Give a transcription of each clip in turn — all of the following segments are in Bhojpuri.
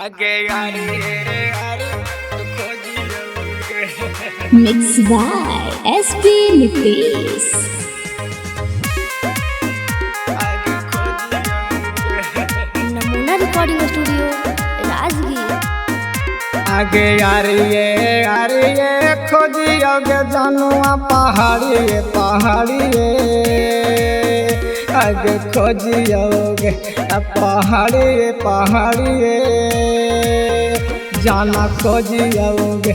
आगे यारी यारी Mixed by SP Nitish. नमूना रिकॉर्डिंग स्टूडियो राजगीर। आगे यारी खोजियोगे जानुआ पहाड़ी आगे खोजियोगे पहाड़ी जाना खोजियोगे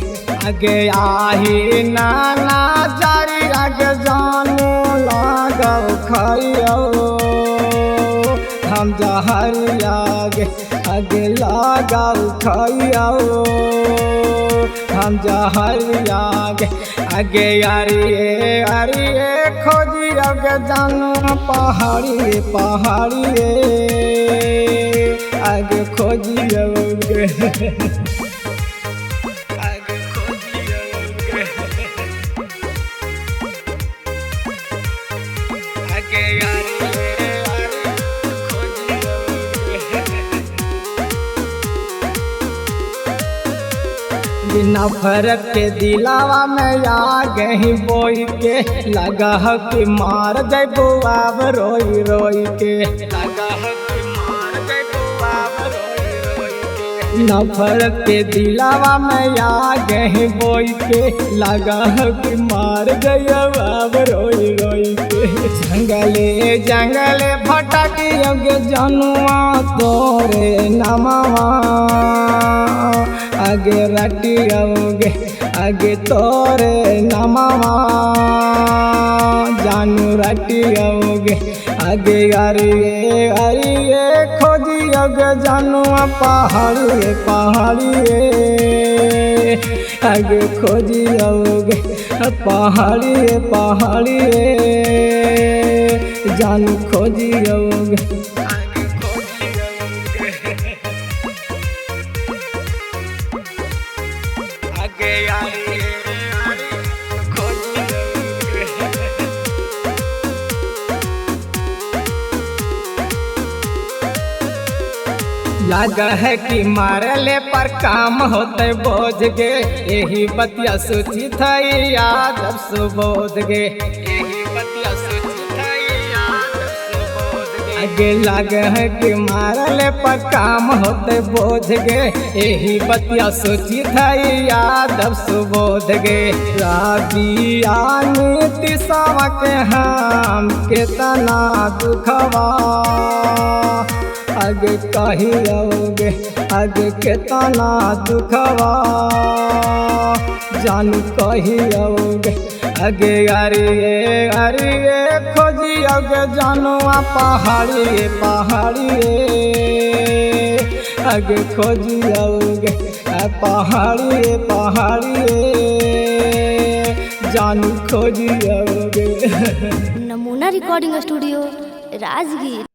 आगे आही नाना जारी आगे जानू लागो खाइयो हम जहरी आगे लगाओ खाइयो हम जहरी आगे यारी खोजी आगे जानू पहाड़ी आगे खोजियोगे बिना फरक के दिलावा में आ गई बोई के लगा है कि मार जैबो अब रोई के लगा है कि मार जैबो अब रोई के बिना फरक के दिलावा में आ गई बोई के लगा है कि मार जैबो अब रोई के जंगले भटकी अगे जनुआ तोरे नमवा आगे रटियोगे आगे तोरे नमवा जानू रटियोगे आगे यारी खोजियोगे जानू पहाड़ी आगे खोजियोगे पहाड़ी जानू खोजियोगे लगा है कि मारले पर काम होते बोझ गे यही बतिया सोची था याद अब सुबोध गे यही बतिया सोची था याद आगे लगा है कि मारले पर काम होते बोझ गे यही बतिया सोची था याद अब सुबोध गे राबिया नीतिशवा के हम कितना दुखवा आगे कहियोगे आगे केतना दुखवा जानू कहियोगे आगे यारी खोजियोगे जानू पहाड़ी आगे खोजियोगे पहाड़ी जानू खोजियोगे नमूना रिकॉर्डिंग स्टूडियो राजगीर।